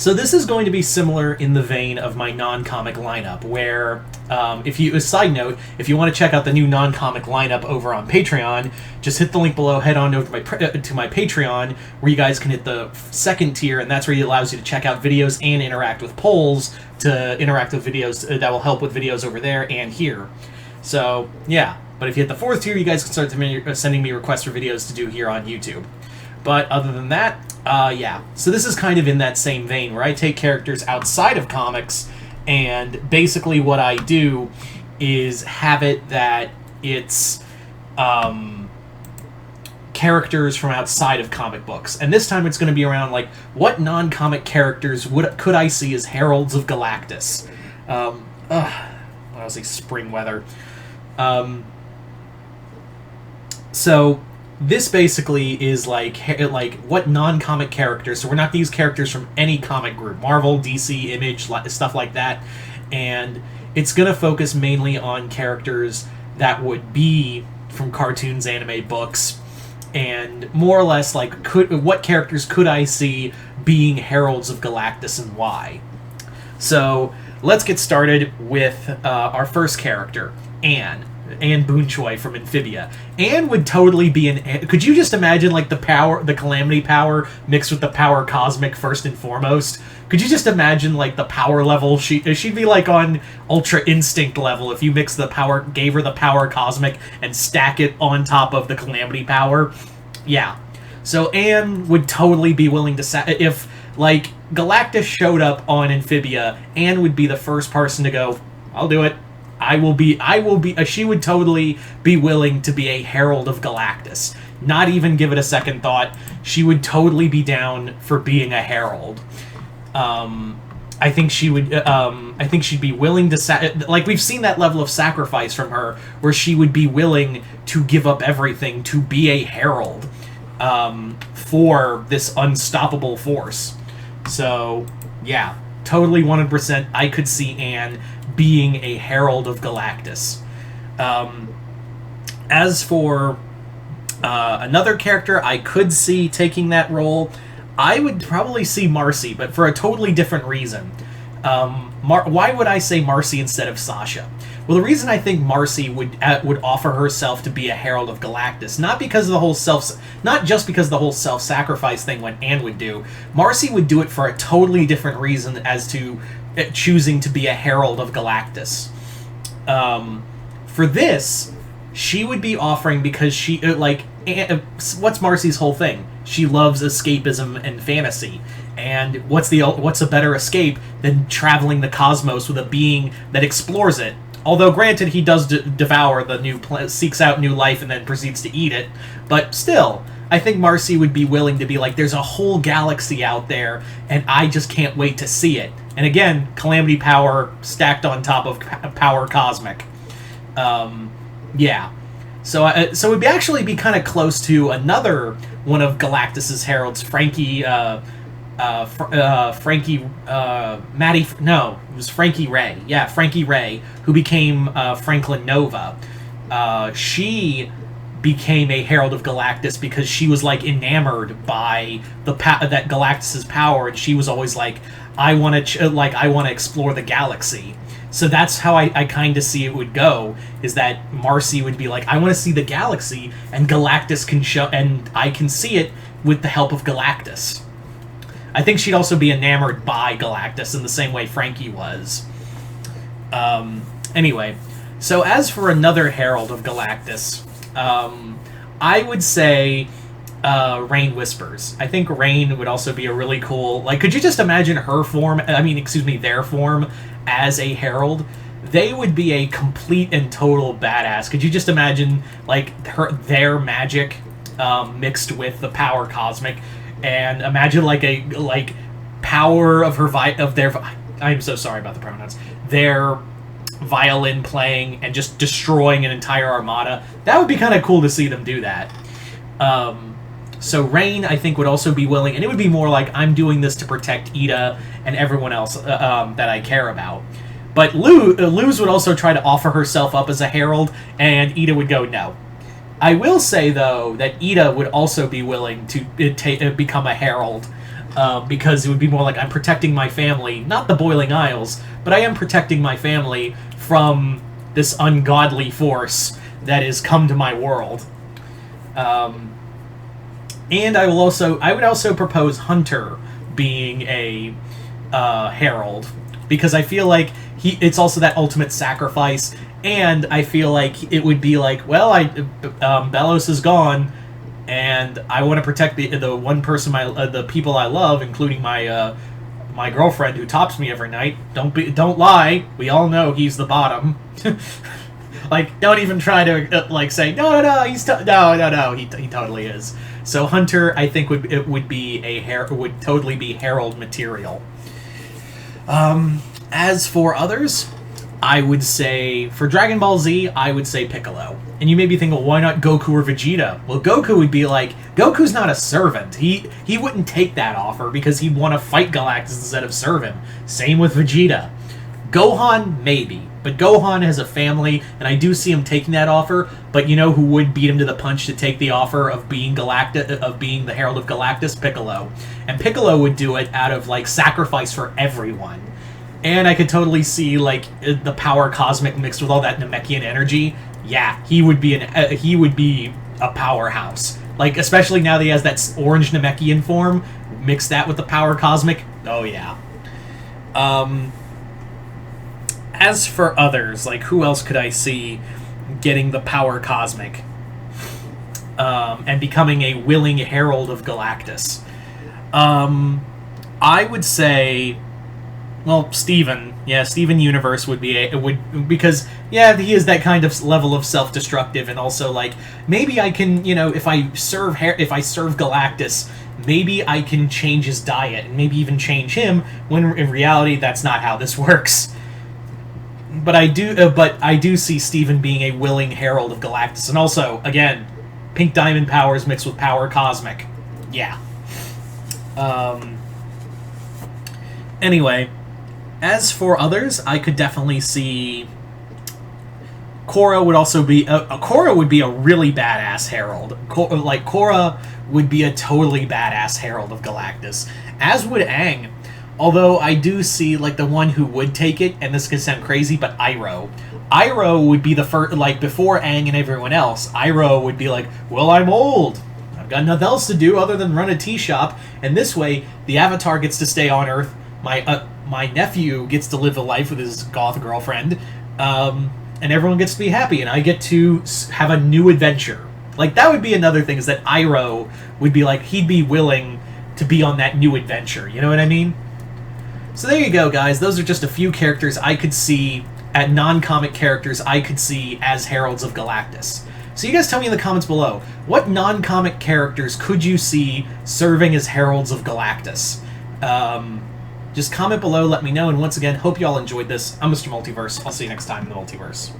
So this is going to be similar in the vein of my non-comic lineup, where, a side note, if you want to check out the new non-comic lineup over on Patreon, just hit the link below, head on over to my Patreon, where you guys can hit the second tier, and that's where it allows you to check out videos and interact with polls to interact with videos that will help with videos over there and here. So, yeah. But if you hit the fourth tier, you guys can start sending me requests for videos to do here on YouTube. But other than that, yeah. So this is kind of in that same vein, where I take characters outside of comics, and basically what I do is have it that it's characters from outside of comic books. And this time it's going to be around, like, what non-comic characters could I see as heralds of Galactus? I was like spring weather. So this basically is like what non-comic characters, so we're not these characters from any comic group, Marvel, DC, Image, stuff like that, and it's going to focus mainly on characters that would be from cartoons, anime, books, and more or less like what characters could I see being heralds of Galactus and why. So let's get started with our first character, Anne Boon Choi from Amphibia. Anne would totally be could you just imagine, like, the Calamity power mixed with the power cosmic first and foremost? Could you just imagine, like, the power level? She'd be like on Ultra Instinct level if you gave her the power cosmic and stack it on top of the Calamity power. Yeah. So Anne would totally be willing to if, like, Galactus showed up on Amphibia, Anne would be the first person to go, I'll do it. She would totally be willing to be a herald of Galactus. Not even give it a second thought. She would totally be down for being a herald. I think she would, I think she'd be willing to, like, we've seen that level of sacrifice from her, where she would be willing to give up everything to be a herald, for this unstoppable force. So, yeah, totally 100% I could see Anne being a herald of Galactus. As for another character I could see taking that role, I would probably see Marcy, but for a totally different reason. Why would I say Marcy instead of Sasha? Well, the reason I think Marcy would offer herself to be a herald of Galactus, not just because of the whole self-sacrifice thing what Anne would do. Marcy would do it for a totally different reason as to choosing to be a herald of Galactus. For this, she would be offering because she, what's Marcy's whole thing? She loves escapism and fantasy. And what's a better escape than traveling the cosmos with a being that explores it? Although, granted, he does devour the seeks out new life and then proceeds to eat it. But still, I think Marcy would be willing to be like, there's a whole galaxy out there, and I just can't wait to see it. And again, Calamity power stacked on top of power cosmic. Yeah. So it would actually be kind of close to another one of Galactus's heralds, Frankie Ray. Yeah, Frankie Ray, who became Franklin Nova. She became a herald of Galactus because she was, like, enamored by that Galactus's power, and she was always like, I want to explore the galaxy. So that's how I kind of see it would go, is that Marcy would be like, I want to see the galaxy, and Galactus can show, and I can see it with the help of Galactus. I think she'd also be enamored by Galactus in the same way Frankie was. Anyway, so as for another herald of Galactus, I would say Rain Whispers. I think Rain would also be a really cool, like, could you just imagine their form as a herald? They would be a complete and total badass. Could you just imagine, like, their magic mixed with the power cosmic, and imagine like power of their I'm so sorry about the pronouns, their violin playing and just destroying an entire armada. That would be kind of cool to see them do that. So Rain, I think, would also be willing, and it would be more like, I'm doing this to protect Ida and everyone else that I care about. But Luz would also try to offer herself up as a herald, and Ida would go no. I will say, though, that Ida would also be willing to become a herald. because it would be more like I'm protecting my family, not the Boiling Isles, but I am protecting my family from this ungodly force that has come to my world. And I would also propose Hunter being a herald, because I feel like it's also that ultimate sacrifice, and I feel like it would be like, well, Belos is gone, and I want to protect the one person, the people I love, including my my girlfriend who tops me every night. Don't lie. We all know he's the bottom. Like, don't even try to say no. He totally is. So Hunter, I think would totally be herald material. As for others, I would say, for Dragon Ball Z, I would say Piccolo. And you may be thinking, well, why not Goku or Vegeta? Well, Goku would be like, Goku's not a servant. He wouldn't take that offer because he'd want to fight Galactus instead of serve him. Same with Vegeta. Gohan, maybe. But Gohan has a family, and I do see him taking that offer. But you know who would beat him to the punch to take the offer of being the Herald of Galactus? Piccolo. And Piccolo would do it out of, sacrifice for everyone. And I could totally see, the power cosmic mixed with all that Namekian energy. Yeah, he would be a powerhouse. Especially now that he has that orange Namekian form, mix that with the power cosmic. Oh, yeah. As for others, who else could I see getting the power cosmic and becoming a willing herald of Galactus? I would say, well, Steven. Yeah, Steven Universe would because he is that kind of level of self-destructive, and also maybe I can, if I serve Galactus, maybe I can change his diet and maybe even change him, when in reality that's not how this works. But I do see Steven being a willing herald of Galactus, and also, again, pink diamond powers mixed with power cosmic. Yeah. Anyway, as for others, I could definitely see Korra would also be Korra would be a really badass herald. Korra would be a totally badass herald of Galactus, as would Aang. Although I do see, the one who would take it, and this could sound crazy, but Iroh. Iroh would be the first, before Aang and everyone else, Iroh would be like, well, I'm old. I've got nothing else to do other than run a tea shop, and this way, the Avatar gets to stay on Earth, my nephew gets to live a life with his goth girlfriend, and everyone gets to be happy, and I get to have a new adventure. That would be another thing, is that Iroh would be he'd be willing to be on that new adventure, you know what I mean? So there you go, guys. Those are just a few characters I could see, non-comic characters I could see as Heralds of Galactus. So you guys tell me in the comments below, what non-comic characters could you see serving as Heralds of Galactus? Just comment below, let me know, and once again, hope you all enjoyed this. I'm Mr. Multiverse. I'll see you next time in the Multiverse.